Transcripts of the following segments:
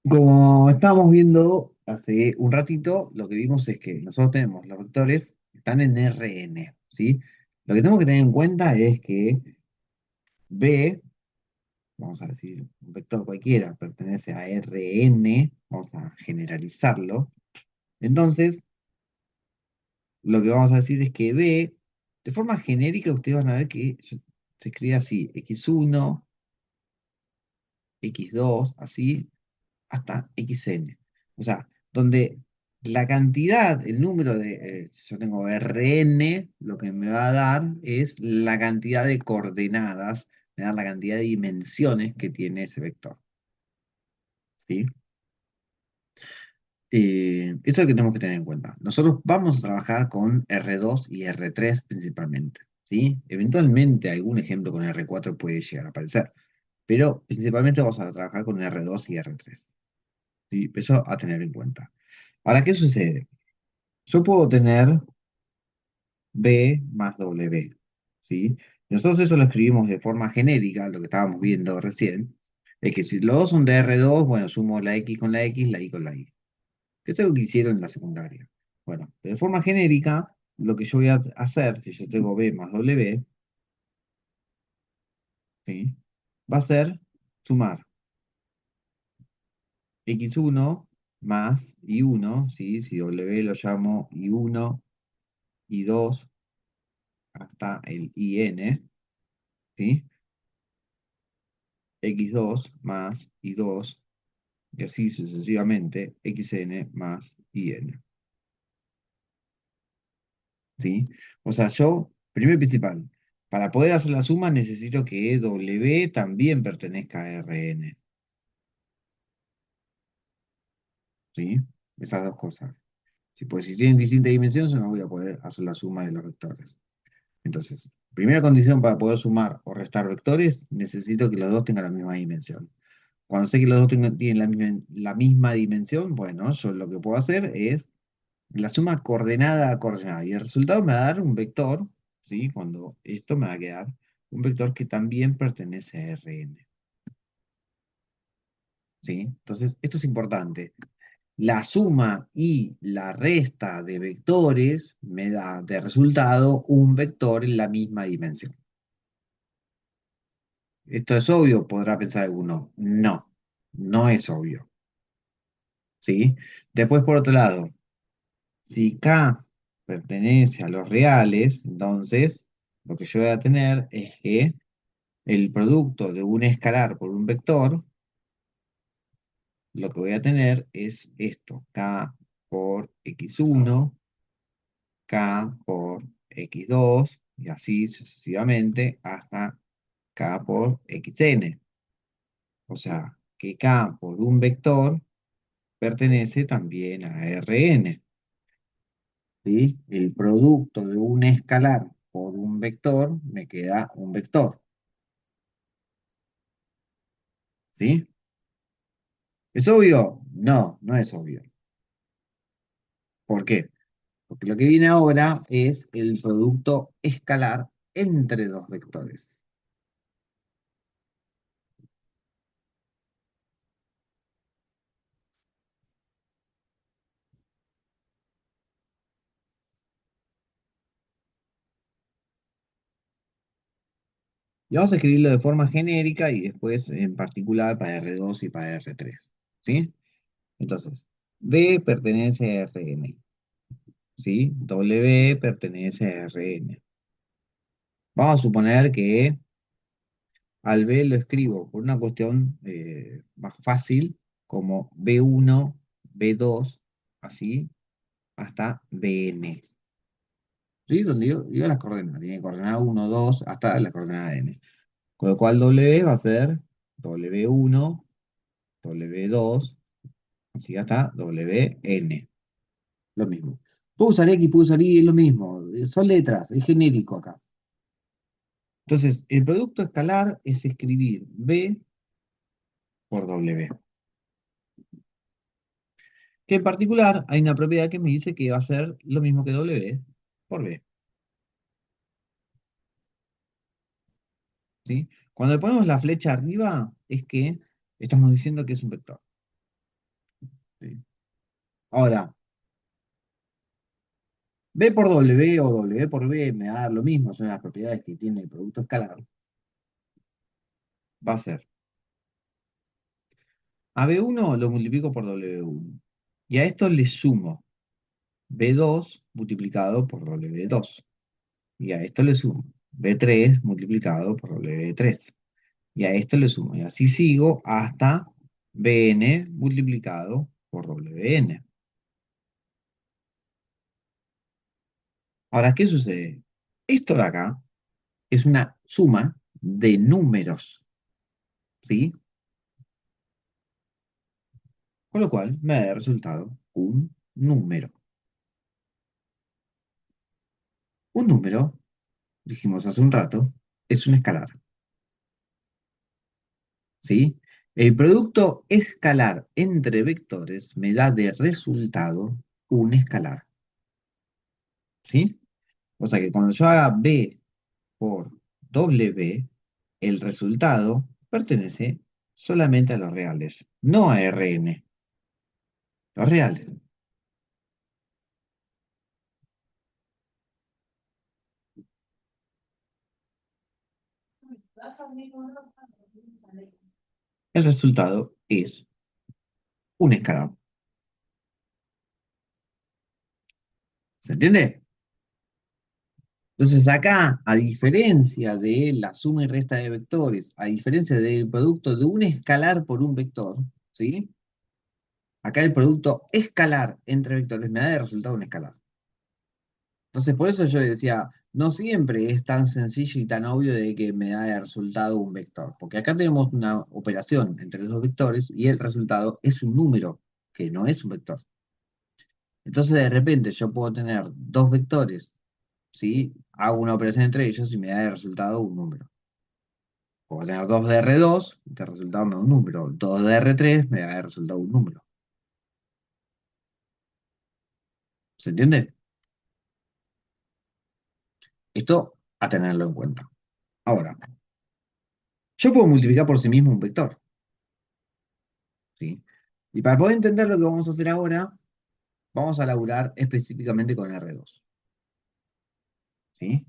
Como estábamos viendo hace un ratito, lo que vimos es que nosotros tenemos los vectores que están en Rn, ¿sí? Lo que tenemos que tener en cuenta es que B, vamos a decir, un vector cualquiera pertenece a Rn, vamos a generalizarlo. Entonces, lo que vamos a decir es que B, de forma genérica, ustedes van a ver que se escribe así, x1, x2, así, hasta xn. O sea, donde la cantidad, el número de, si yo tengo Rn, lo que me va a dar es la cantidad de coordenadas, me da la cantidad de dimensiones que tiene ese vector. ¿Sí? Eso es lo que tenemos que tener en cuenta. Nosotros vamos a trabajar con R2 y R3 principalmente. ¿Sí? Eventualmente algún ejemplo con R4 puede llegar a aparecer, pero principalmente vamos a trabajar con R2 y R3. ¿Sí? Eso a tener en cuenta. Ahora, ¿qué sucede? Yo puedo tener B más W, ¿sí? Nosotros eso lo escribimos de forma genérica, lo que estábamos viendo recién, es que si los dos son de R2, bueno, sumo la X con la X, la Y con la Y, que es algo que hicieron en la secundaria. Bueno, de forma genérica, lo que yo voy a hacer, si yo tengo B más W, ¿sí? Va a ser sumar X1 más Y1, ¿sí? Si W lo llamo Y1, Y2, hasta el IN, ¿sí? X2 más Y2, y así sucesivamente, XN más IN. ¿Sí? O sea, yo, primero y principal, para poder hacer la suma necesito que W también pertenezca a Rn. ¿Sí? Esas dos cosas. Sí, pues si tienen distintas dimensiones, no voy a poder hacer la suma de los vectores. Entonces, primera condición para poder sumar o restar vectores, necesito que los dos tengan la misma dimensión. Cuando sé que los dos tienen la misma dimensión, bueno, yo lo que puedo hacer es la suma coordenada a coordenada. Y el resultado me va a dar un vector, ¿sí? Cuando esto me va a quedar un vector que también pertenece a Rn, ¿sí? Entonces, esto es importante. La suma y la resta de vectores me da de resultado un vector en la misma dimensión. ¿Esto es obvio? Podrá pensar alguno. No, no es obvio, ¿sí? Después, por otro lado, si K pertenece a los reales, entonces lo que yo voy a tener es que el producto de un escalar por un vector, lo que voy a tener es esto, K por x1, K por x2, y así sucesivamente hasta K por xn. O sea, que K por un vector pertenece también a Rn. ¿Sí? El producto de un escalar por un vector me queda un vector. ¿Sí? ¿Es obvio? No, no es obvio. ¿Por qué? Porque lo que viene ahora es el producto escalar entre dos vectores. Y vamos a escribirlo de forma genérica y después en particular para R2 y para R3. ¿Sí? Entonces, B pertenece a Rn. ¿Sí? W pertenece a Rn. Vamos a suponer que al B lo escribo por una cuestión más fácil, como B1, B2, así, hasta Bn. ¿Sí? Donde yo las coordenadas. Tiene coordenada 1, 2, hasta la coordenada n. Con lo cual W va a ser W1, W2, así hasta Wn. Lo mismo. Puedo usar X, puedo usar Y, es lo mismo. Son letras, es genérico acá. Entonces, el producto escalar es escribir B por W. Que en particular hay una propiedad que me dice que va a ser lo mismo que W por B. ¿Sí? Cuando le ponemos la flecha arriba, es que estamos diciendo que es un vector. Ahora, B por W o W por B me va a dar lo mismo, son las propiedades que tiene el producto escalar. Va a ser a B1 lo multiplico por W1. Y a esto le sumo B2 multiplicado por W2. Y a esto le sumo B3 multiplicado por W3. Y a esto le sumo. Y así sigo hasta Bn multiplicado por Wn. Ahora, ¿qué sucede? Esto de acá es una suma de números, ¿sí? Con lo cual me da de resultado un número. Un número, dijimos hace un rato, es un escalar, ¿sí? El producto escalar entre vectores me da de resultado un escalar, ¿sí? O sea que cuando yo haga B por W, el resultado pertenece solamente a los reales, no a Rn, los reales. El resultado es un escalar. ¿Se entiende? Entonces acá, a diferencia de la suma y resta de vectores, a diferencia del producto de un escalar por un vector, ¿sí? Acá el producto escalar entre vectores me da de resultado un escalar. Entonces por eso yo decía, no siempre es tan sencillo y tan obvio de que me da de resultado un vector, porque acá tenemos una operación entre los dos vectores y el resultado es un número, que no es un vector. Entonces de repente yo puedo tener dos vectores, ¿sí? Hago una operación entre ellos y me da de resultado un número. Puedo tener 2 de R2, de resultado me da un número. 2 de R3 me da de resultado un número. ¿Se entiende? Esto a tenerlo en cuenta. Ahora, yo puedo multiplicar por sí mismo un vector, ¿sí? Y para poder entender lo que vamos a hacer ahora, vamos a laburar específicamente con R2, ¿sí?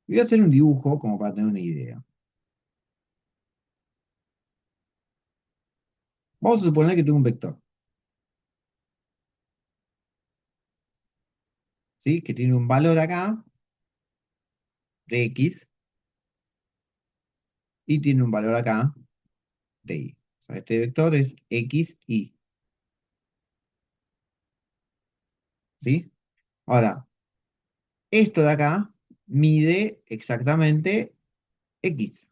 Y voy a hacer un dibujo como para tener una idea. Vamos a suponer que tengo un vector, ¿sí? Que tiene un valor acá de X y tiene un valor acá de Y. O sea, este vector es X, Y, ¿sí? Ahora, esto de acá mide exactamente X.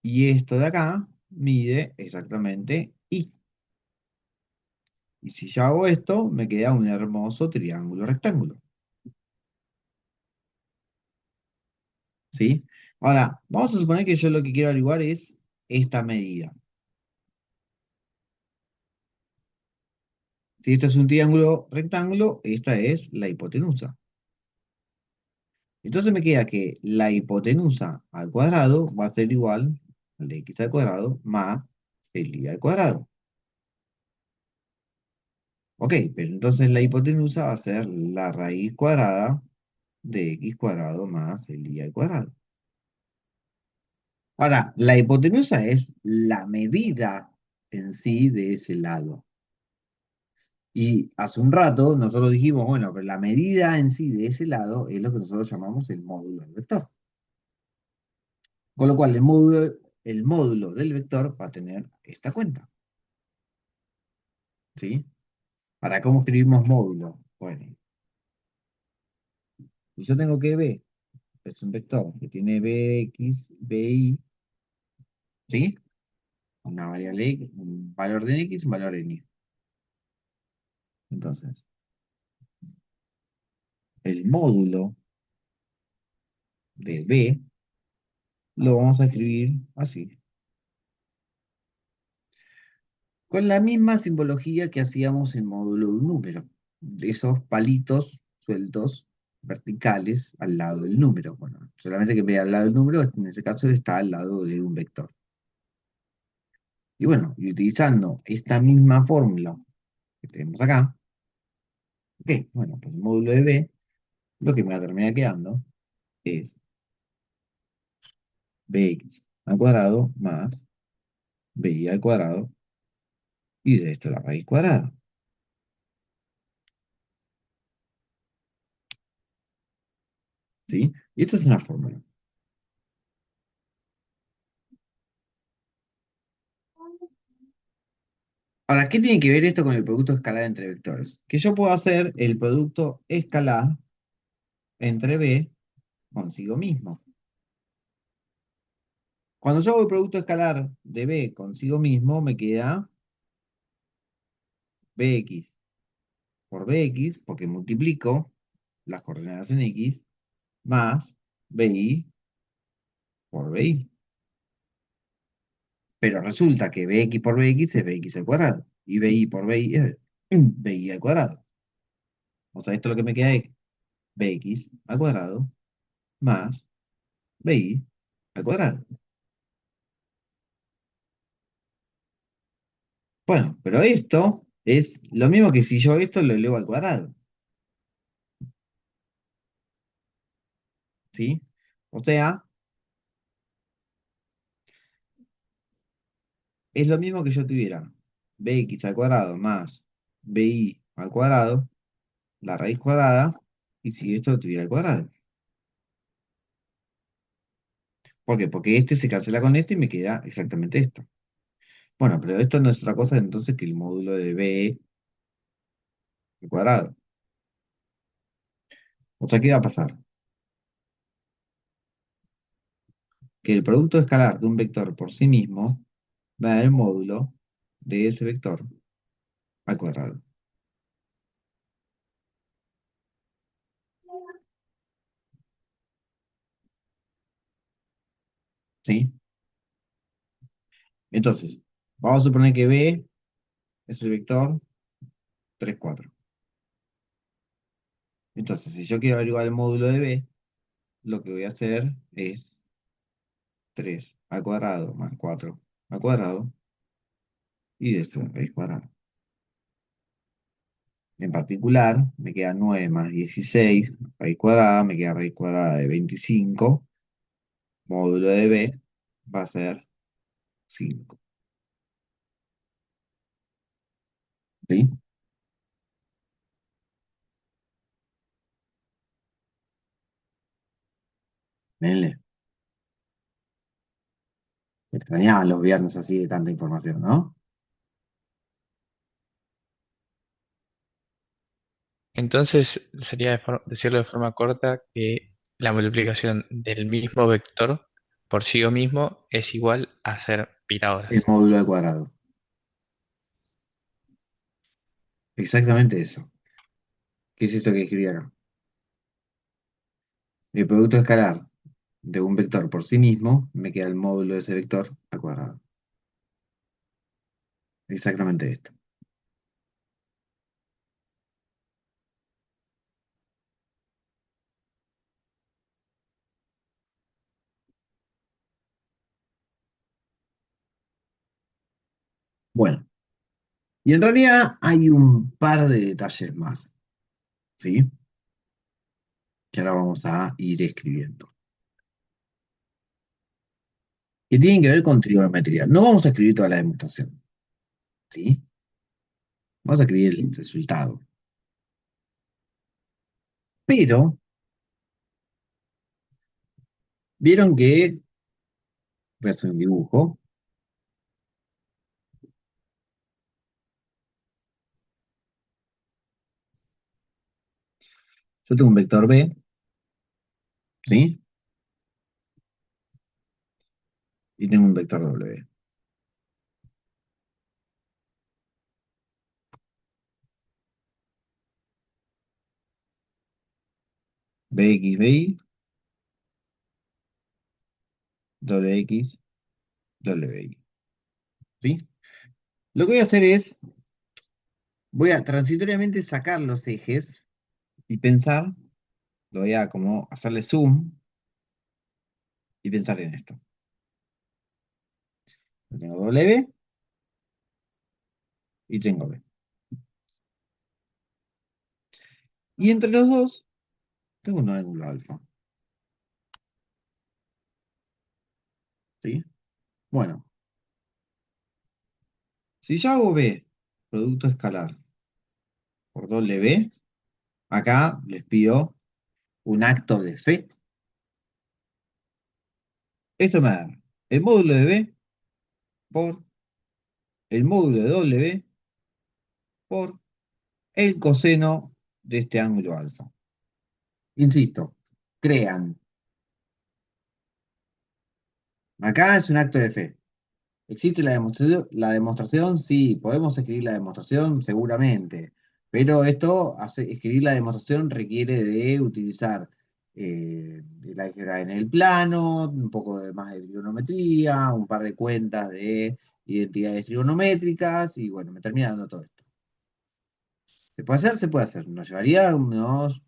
Y esto de acá mide exactamente Y. Y si yo hago esto, me queda un hermoso triángulo rectángulo. ¿Sí? Ahora, vamos a suponer que yo lo que quiero averiguar es esta medida. Si esto es un triángulo rectángulo, esta es la hipotenusa. Entonces me queda que la hipotenusa al cuadrado va a ser igual al de x al cuadrado más el y al cuadrado. Ok, pero entonces la hipotenusa va a ser la raíz cuadrada de x cuadrado más el y al cuadrado. Ahora, la hipotenusa es la medida en sí de ese lado. Y hace un rato nosotros dijimos, bueno, pero la medida en sí de ese lado es lo que nosotros llamamos el módulo del vector. Con lo cual, el módulo del vector va a tener esta cuenta. ¿Sí? ¿Para cómo escribimos módulo? Bueno, y yo tengo que B, es un vector que tiene Bx, Bi, ¿sí? Una variable X, un valor de X, un valor en Y. Entonces, el módulo de B lo vamos a escribir así, con la misma simbología que hacíamos en módulo de un número, de esos palitos sueltos verticales al lado del número. Bueno, solamente que en vez de al lado del número, en ese caso está al lado de un vector. Y bueno, y utilizando esta misma fórmula que tenemos acá, ok, bueno, pues el módulo de B, lo que me va a terminar quedando es bx al cuadrado más bi al cuadrado y de esto la raíz cuadrada. ¿Sí? Y esto es una fórmula. Ahora, ¿qué tiene que ver esto con el producto escalar entre vectores? Que yo puedo hacer el producto escalar entre B consigo mismo. Cuando yo hago el producto escalar de B consigo mismo, me queda Bx por Bx, porque multiplico las coordenadas en X, más Bi por Bi. Pero resulta que Bx por Bx es Bx al cuadrado, y Bi por Bi es Bi al cuadrado. O sea, esto lo que me queda es Bx al cuadrado más Bi al cuadrado. Bueno, pero esto es lo mismo que si yo esto lo elevo al cuadrado, ¿sí? O sea, es lo mismo que yo tuviera bx al cuadrado más bi al cuadrado, la raíz cuadrada, y si esto lo tuviera al cuadrado. ¿Por qué? Porque este se cancela con este y me queda exactamente esto. Bueno, pero esto no es otra cosa entonces que el módulo de b al cuadrado. O sea, ¿qué va a pasar? Que el producto escalar de un vector por sí mismo va a dar el módulo de ese vector al cuadrado. ¿Sí? Entonces, vamos a suponer que B es el vector 3 4. Entonces, si yo quiero averiguar el módulo de B, lo que voy a hacer es 3 al cuadrado más 4 al cuadrado y de esto raíz cuadrada. En particular, me queda 9 más 16 raíz cuadrada, me queda raíz cuadrada de 25, módulo de B va a ser 5. ¿Sí? Venle. Me extrañaban los viernes así de tanta información, ¿no? Entonces sería decirlo de forma corta que la multiplicación del mismo vector por sí mismo es igual a hacer El Pitágoras. módulo al cuadrado. Exactamente eso. ¿Qué es esto que escribí acá? El producto escalar de un vector por sí mismo, me queda el módulo de ese vector al cuadrado. Exactamente esto. Bueno, y en realidad hay un par de detalles más, ¿sí? Que ahora vamos a ir escribiendo. Que tienen que ver con trigonometría. No vamos a escribir toda la demostración, ¿sí? Vamos a escribir el resultado. Pero, vieron que, voy a hacer un dibujo, yo tengo un vector B, ¿sí? Y tengo un vector W. BX, BY, WX, WY, ¿sí? Lo que voy a hacer es, voy a transitoriamente sacar los ejes y pensar, lo voy a como hacerle zoom y pensar en esto. Yo tengo W, y tengo B. Y entre los dos tengo un ángulo alfa. ¿Sí? Bueno, si yo hago B, producto escalar, por doble B, acá les pido un acto de fe. Esto me da el módulo de B por el módulo de W por el coseno de este ángulo alfa. Insisto, crean. Acá es un acto de fe. ¿Existe la demostración? La demostración, sí. ¿Podemos escribir la demostración? Seguramente. Pero escribir la demostración requiere de utilizar el álgebra en el plano, un poco más de trigonometría, un par de cuentas de identidades trigonométricas y bueno, me termina dando todo esto. ¿Se puede hacer? Se puede hacer. Nos llevaría unos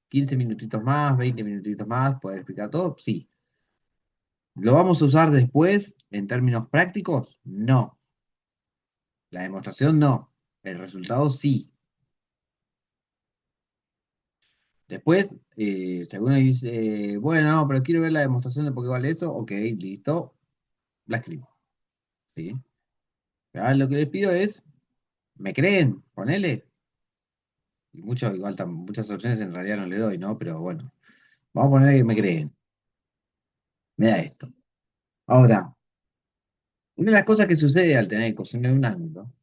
15 minutitos más, 20 minutitos más, poder explicar todo. Sí. ¿Lo vamos a usar después en términos prácticos? No. La demostración no. El resultado sí. Después, si alguno dice, bueno, no, pero quiero ver la demostración de por qué vale eso, ok, listo, la escribo. ¿Sí? Ahora lo que les pido es, ¿me creen? Ponele. Y muchos, igual, muchas opciones en realidad no le doy, ¿no? Pero bueno, vamos a poner que me creen. Me da esto. Ahora, una de las cosas que sucede al tener el coseno de un ángulo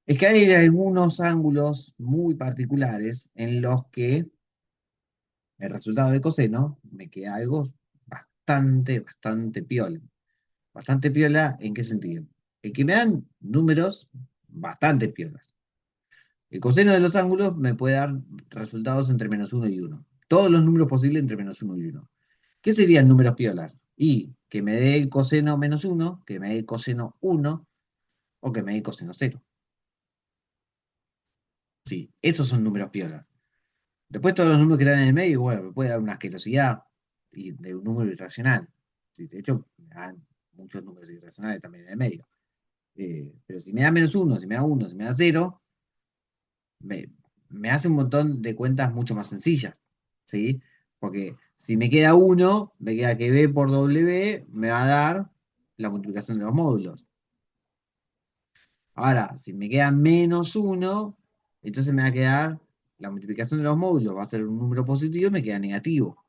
es que hay algunos ángulos muy particulares en los que el resultado de coseno me queda algo bastante piola. Bastante piola, ¿en qué sentido? En que me dan números bastante piolas. El coseno de los ángulos me puede dar resultados entre -1 y 1. Todos los números posibles entre -1 y 1. ¿Qué serían números piolas? Y que me dé el coseno -1, que me dé el coseno 1 o que me dé el coseno 0. Sí, esos son números piolas. Después todos los números que están en el medio, bueno, me puede dar una asquerosidad de un número irracional. Sí, de hecho, me dan muchos números irracionales también en el medio. Pero si me da -1, si me da 1, si me da 0, me, me hace un montón de cuentas mucho más sencillas. ¿Sí? Porque si me queda 1, me queda que B por W me va a dar la multiplicación de los módulos. Ahora, si me queda -1, entonces me va a quedar la multiplicación de los módulos, va a ser un número positivo y me queda negativo.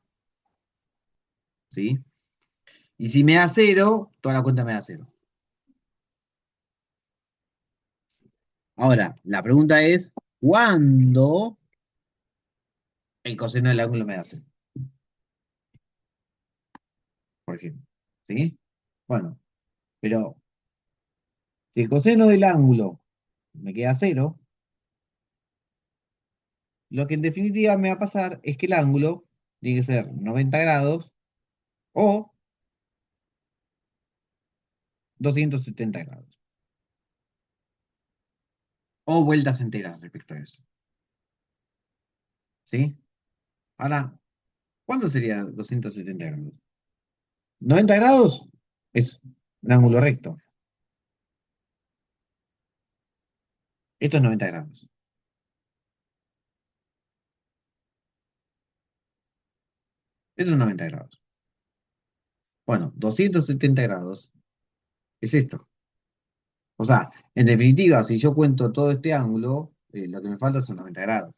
¿Sí? Y si me da 0, toda la cuenta me da 0. Ahora, la pregunta es, ¿cuándo el coseno del ángulo me da 0? Por ejemplo. ¿Sí? Bueno, pero si el coseno del ángulo me queda 0, lo que en definitiva me va a pasar es que el ángulo tiene que ser 90 grados o 270 grados. O vueltas enteras respecto a eso. ¿Sí? Ahora, ¿cuándo sería 270 grados? 90 grados es un ángulo recto. Esto es 90 grados. Eso es 90 grados. Bueno, 270 grados es esto. O sea, en definitiva, si yo cuento todo este ángulo, lo que me falta son 90 grados.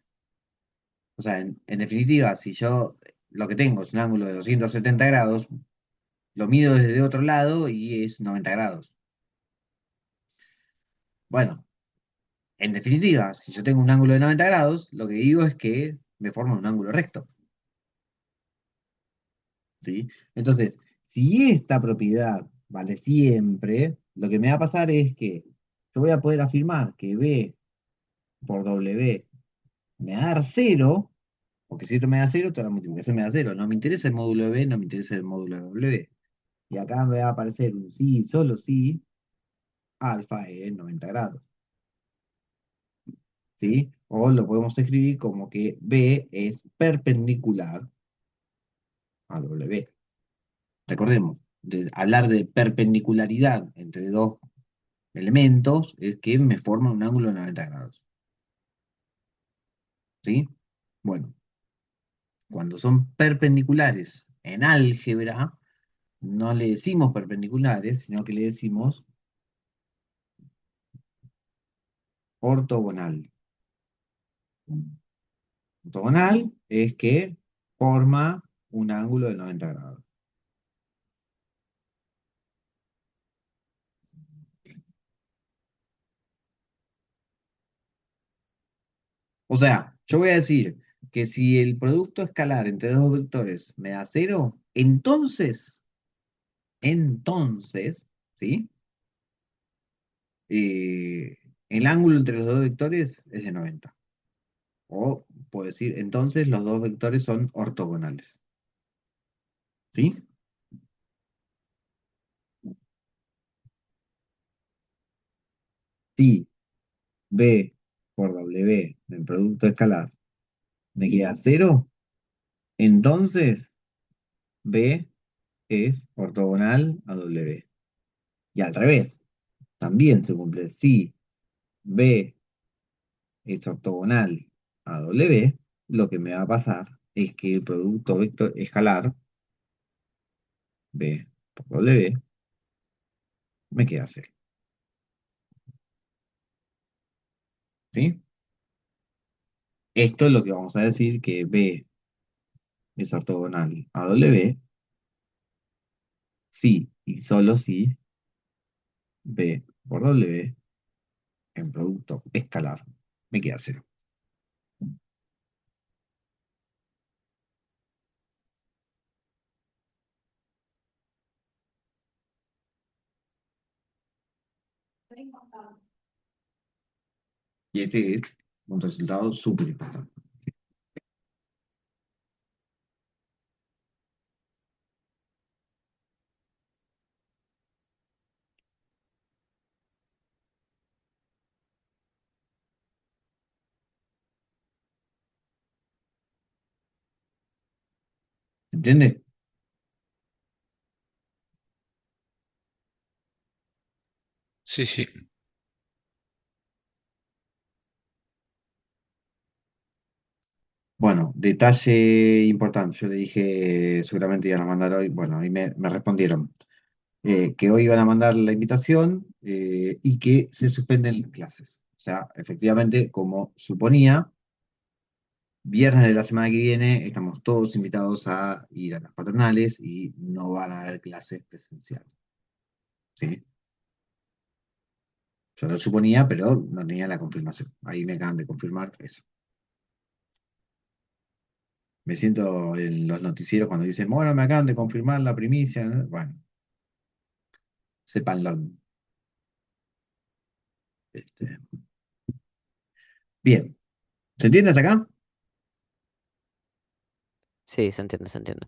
O sea, en definitiva, si yo lo que tengo es un ángulo de 270 grados, lo mido desde otro lado y es 90 grados. Bueno, en definitiva, si yo tengo un ángulo de 90 grados, lo que digo es que me forma un ángulo recto. ¿Sí? Entonces, si esta propiedad vale siempre, lo que me va a pasar es que yo voy a poder afirmar que B por W me va a dar 0, porque si esto me da 0, toda la multiplicación me da 0. No me interesa el módulo de B, no me interesa el módulo de W. Y acá me va a aparecer un sí, solo sí, alfa en 90 grados. ¿Sí? O lo podemos escribir como que B es perpendicular a W. Recordemos, hablar de perpendicularidad entre dos elementos que me forman un ángulo de 90 grados. ¿Sí? Bueno, cuando son perpendiculares en álgebra, no le decimos perpendiculares, sino que le decimos ortogonal. Ortogonal es que forma un ángulo de 90 grados. O sea, yo voy a decir que si el producto escalar entre dos vectores me da cero, entonces, ¿sí? El ángulo entre los dos vectores es de 90. O puedo decir, entonces los dos vectores son ortogonales. ¿Sí? Si B por W del producto escalar me queda cero, entonces B es ortogonal a W. Y al revés, también se cumple. Si B es ortogonal a W, lo que me va a pasar es que el producto vector escalar B por W me queda cero. ¿Sí? Esto es lo que vamos a decir que B es ortogonal a W si y solo si B por W en producto escalar me queda cero. Y este es un resultado súper importante. ¿Entiendes? Sí, sí. Bueno, detalle importante. Yo le dije, seguramente iban a mandar hoy. Bueno, ahí me respondieron que hoy iban a mandar la invitación y que se suspenden las clases. O sea, efectivamente, como suponía, viernes de la semana que viene estamos todos invitados a ir a las patronales y no van a haber clases presenciales. ¿Sí? Yo lo suponía, pero no tenía la confirmación. Ahí me acaban de confirmar eso. Me siento en los noticieros cuando dicen, bueno, me acaban de confirmar la primicia, ¿no? Bueno, sépanlo. Este, bien, ¿se entiende hasta acá? Sí, se entiende, se entiende.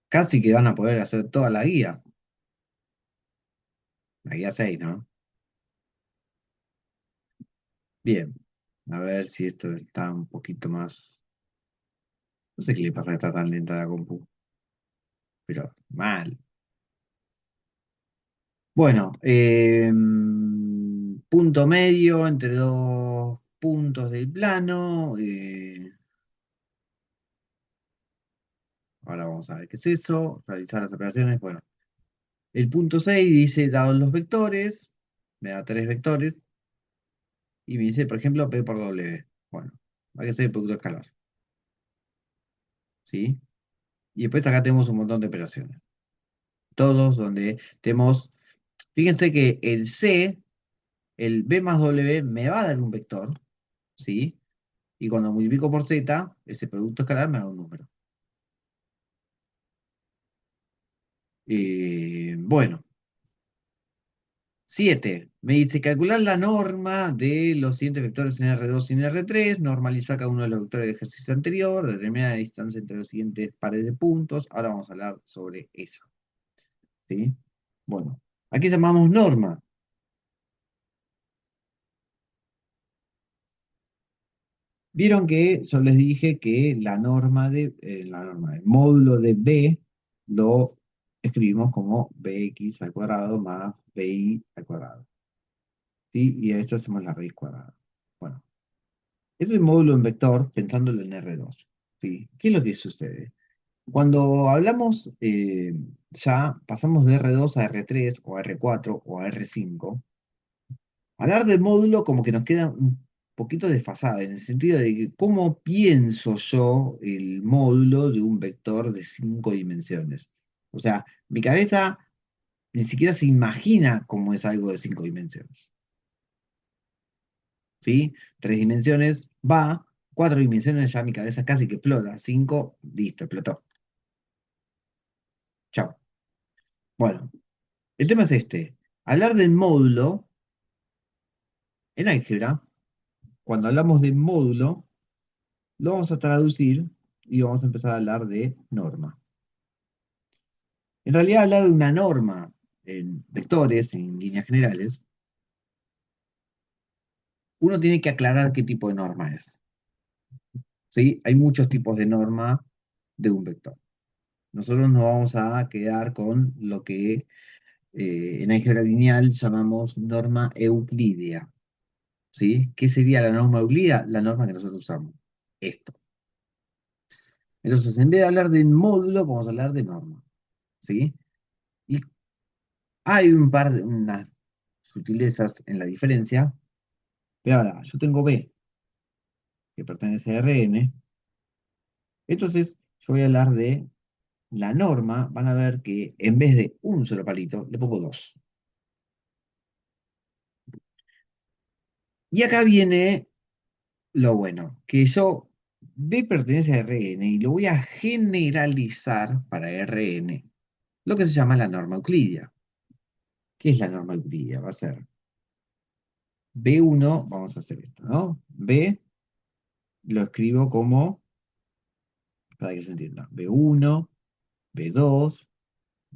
Casi que van a poder hacer toda la guía 6, ¿no? Bien, a ver si esto está un poquito más. No sé qué le pasa que está tan lenta la compu, pero mal. Bueno, punto medio entre dos puntos del plano. Ahora vamos a ver qué es eso. Realizar las operaciones. Bueno, el punto 6 dice, dados los vectores, me da tres vectores, y me dice, por ejemplo, P por W. Bueno, hay que hacer el producto escalar. ¿Sí? Y después acá tenemos un montón de operaciones. Todos donde tenemos, fíjense que el C, el B más W me va a dar un vector, ¿sí? Y cuando multiplico por Z, ese producto escalar me da un número. Bueno, 7. Me dice calcular la norma de los siguientes vectores en R2 y en R3, normalizar cada uno de los vectores del ejercicio anterior, determinar la distancia entre los siguientes pares de puntos. Ahora vamos a hablar sobre eso. ¿Sí? Bueno, aquí llamamos norma. Vieron que yo les dije que la norma, el módulo de B, lo escribimos como bx al cuadrado más bi al cuadrado. ¿Sí? Y a esto hacemos la raíz cuadrada. Bueno, ese es el módulo en vector pensándolo en R2. ¿Sí? ¿Qué es lo que sucede? Cuando hablamos, ya pasamos de R2 a R3 o a R4 o a R5, hablar del módulo como que nos queda un poquito desfasado, en el sentido de que cómo pienso yo el módulo de un vector de 5 dimensiones. O sea, mi cabeza ni siquiera se imagina cómo es algo de 5 dimensiones. ¿Sí? 3 dimensiones va, 4 dimensiones ya mi cabeza casi que explota. 5, listo, explotó. Chao. Bueno, el tema es este. Hablar del módulo en álgebra, cuando hablamos de módulo, lo vamos a traducir y vamos a empezar a hablar de norma. En realidad, hablar de una norma en vectores, en líneas generales, uno tiene que aclarar qué tipo de norma es. ¿Sí? Hay muchos tipos de norma de un vector. Nosotros nos vamos a quedar con lo que en álgebra lineal llamamos norma euclídea. ¿Sí? ¿Qué sería la norma euclídea? La norma que nosotros usamos. Esto. Entonces, en vez de hablar de módulo, vamos a hablar de norma. ¿Sí? Y hay un par de unas sutilezas en la diferencia, pero ahora, yo tengo B, que pertenece a Rn, entonces yo voy a hablar de la norma, van a ver que en vez de un solo palito, le pongo dos. Y acá viene lo bueno, que yo, B pertenece a Rn y lo voy a generalizar para Rn, lo que se llama la norma euclídea. ¿Qué es la norma euclídea? Va a ser B1, vamos a hacer esto, ¿no? B lo escribo como, para que se entienda, B1, B2,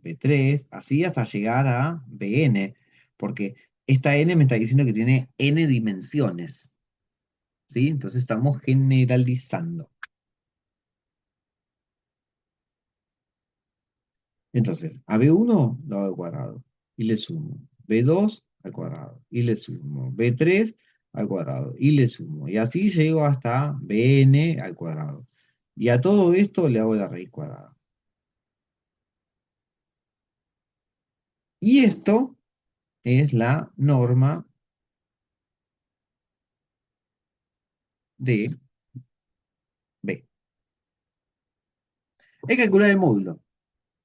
B3, así hasta llegar a Bn, porque esta n me está diciendo que tiene n dimensiones, ¿sí? Entonces estamos generalizando. Entonces, a B1 lo hago al cuadrado y le sumo. B2 al cuadrado y le sumo. B3 al cuadrado y le sumo. Y así llego hasta Bn al cuadrado. Y a todo esto le hago la raíz cuadrada. Y esto es la norma de B. Hay que calcular el módulo,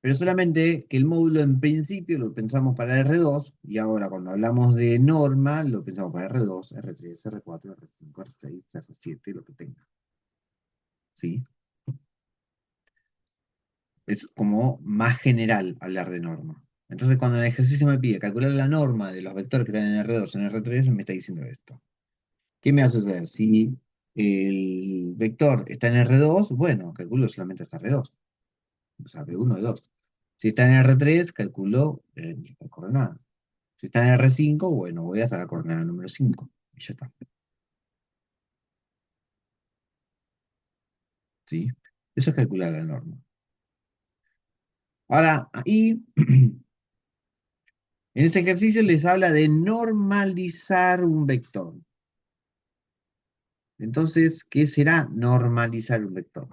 pero solamente que el módulo en principio lo pensamos para R2 y ahora cuando hablamos de norma lo pensamos para R2, R3, R4, R5, R6, R7, lo que tenga. ¿Sí? Es como más general hablar de norma. Entonces, cuando el ejercicio me pide calcular la norma de los vectores que están en R2 en R3, me está diciendo esto. ¿Qué me va a suceder? Si el vector está en R2, bueno, calculo solamente hasta R2. O sea, B1 y 2. Si está en R3, calculo la coordenada. Si está en R5, bueno, voy hasta la coordenada número 5. Y ya está. ¿Sí? Eso es calcular la norma. Ahora, ahí en ese ejercicio les habla de normalizar un vector. Entonces, ¿qué será normalizar un vector?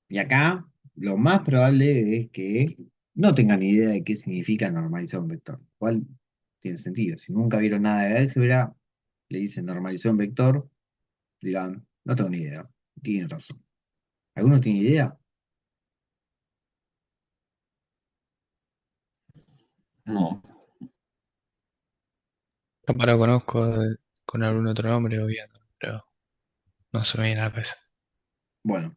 Y acá, lo más probable es que no tengan idea de qué significa normalizar un vector. ¿Cuál tiene sentido? Si nunca vieron nada de álgebra, le dicen normalizar un vector, dirán, no tengo ni idea. Tienen razón. ¿Alguno tiene idea? No, Capaz lo conozco con algún otro nombre o viendo, pero no se me viene a la cabeza. Bueno,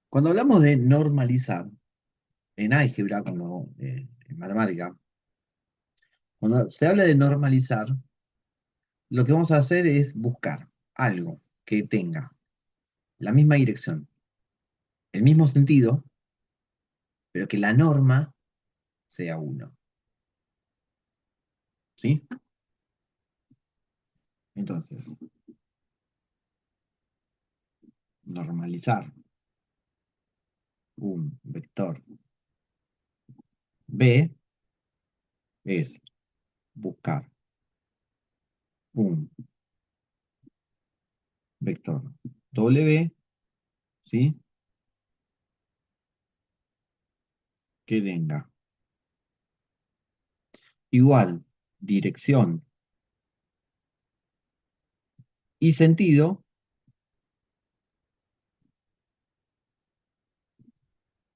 cuando hablamos de normalizar, en álgebra, como en matemática, cuando se habla de normalizar, lo que vamos a hacer es buscar algo que tenga la misma dirección, el mismo sentido, pero que la norma sea 1. ¿Sí? Entonces, normalizar un vector B es buscar un vector W, ¿sí? Que tenga igual dirección y sentido,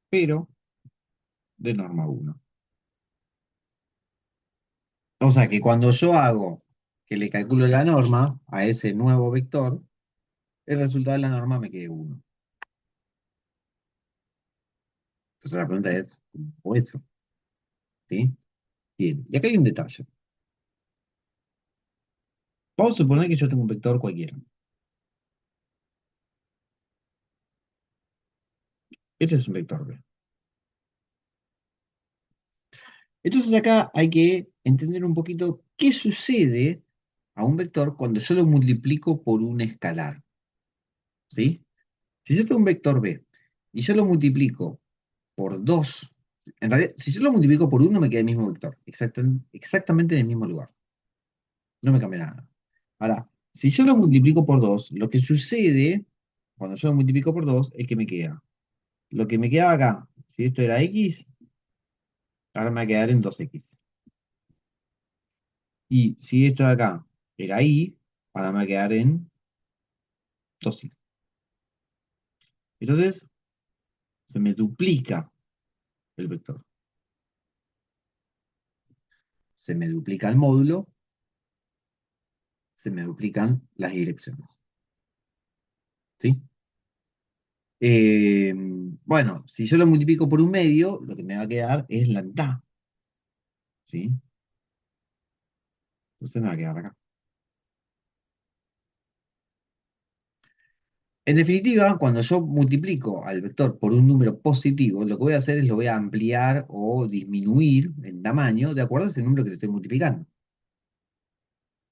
pero de norma 1. O sea que cuando yo hago que le calculo la norma a ese nuevo vector, el resultado de la norma me quede 1. Entonces la pregunta es, ¿cómo eso? ¿Sí? Bien, y acá hay un detalle. Vamos a suponer que yo tengo un vector cualquiera. Este es un vector B. Entonces acá hay que entender un poquito qué sucede a un vector cuando yo lo multiplico por un escalar. ¿Sí? Si yo tengo un vector B y yo lo multiplico por 2, en realidad, si yo lo multiplico por 1 me queda el mismo vector, exactamente en el mismo lugar. No me cambia nada. Ahora, si yo lo multiplico por 2, lo que sucede cuando yo lo multiplico por 2 es que me queda. Lo que me quedaba acá, si esto era X, ahora me va a quedar en 2X. Y si esto de acá era Y, ahora me va a quedar en 2Y. Entonces, se me duplica el vector. Se me duplica el módulo, se me duplican las direcciones. ¿Sí? Bueno, si yo lo multiplico por un medio, lo que me va a quedar es la mitad. ¿Sí? Entonces me va a quedar acá. En definitiva, cuando yo multiplico al vector por un número positivo, lo que voy a hacer es lo voy a ampliar o disminuir en tamaño de acuerdo a ese número que le estoy multiplicando.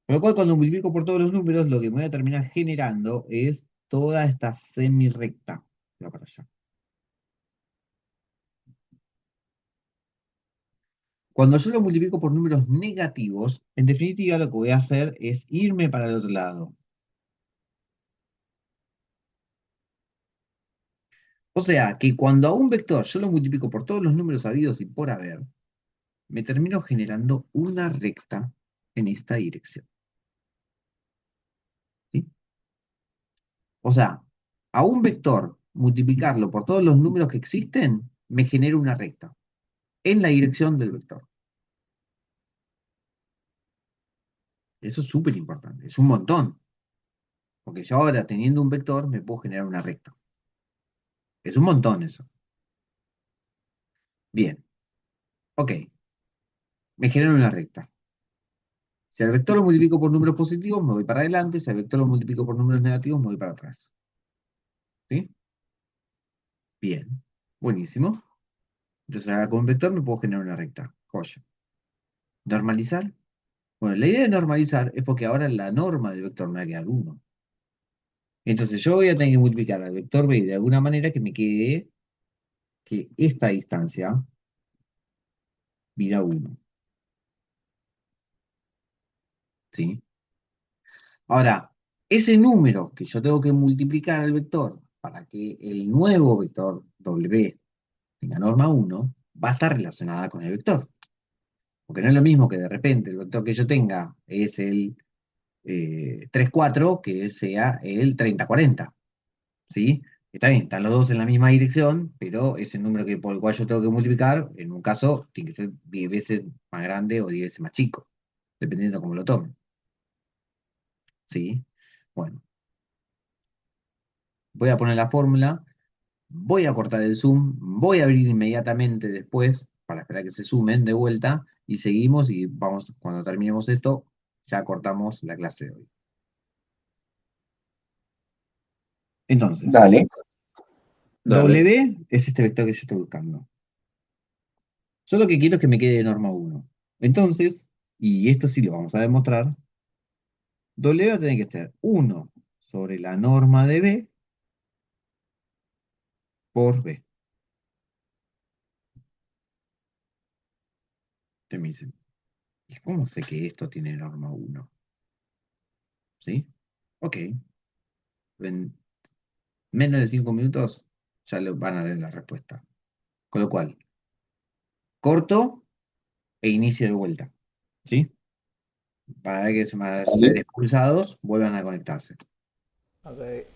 Con lo cual, cuando multiplico por todos los números, lo que me voy a terminar generando es toda esta semirrecta que va para allá. Cuando yo lo multiplico por números negativos, en definitiva lo que voy a hacer es irme para el otro lado. O sea, que cuando a un vector yo lo multiplico por todos los números habidos y por haber, me termino generando una recta en esta dirección. ¿Sí? O sea, a un vector multiplicarlo por todos los números que existen, me genera una recta en la dirección del vector. Eso es súper importante, es un montón. Porque yo ahora teniendo un vector me puedo generar una recta. Es un montón eso. Bien, ok, me genera una recta. Si al vector lo multiplico por números positivos, me voy para adelante. Si al vector lo multiplico por números negativos, me voy para atrás. ¿Sí? Bien, buenísimo. Entonces ahora con un vector me puedo generar una recta. Joya. ¿Normalizar? Bueno, la idea de normalizar es porque ahora la norma del vector me va a quedar 1. Entonces yo voy a tener que multiplicar al vector b de alguna manera que me quede que esta distancia mida 1. ¿Sí? Ahora, ese número que yo tengo que multiplicar al vector para que el nuevo vector W tenga norma 1 va a estar relacionada con el vector. Porque no es lo mismo que de repente el vector que yo tenga es el 3,4 que sea el 30,40. ¿Sí? Está bien, están los dos en la misma dirección, pero ese número por el cual yo tengo que multiplicar, en un caso, tiene que ser 10 veces más grande o 10 veces más chico, dependiendo de cómo lo tome. ¿Sí? Bueno, voy a poner la fórmula. Voy a cortar el zoom, voy a abrir inmediatamente después para esperar que se sumen de vuelta y seguimos y vamos, cuando terminemos esto, ya cortamos la clase de hoy. Entonces, Dale, dale. W es este vector que yo estoy buscando. Solo que quiero que me quede de norma uno. Entonces, y esto sí lo vamos a demostrar, W va a tener que ser uno sobre la norma de B por B. Usted me dice, ¿y cómo sé que esto tiene norma uno? ¿Sí? Ok. En menos de 5 minutos ya le van a ver la respuesta. Con lo cual, corto e inicio de vuelta. ¿Sí? Para que se van a ser expulsados, vuelvan a conectarse. Ok.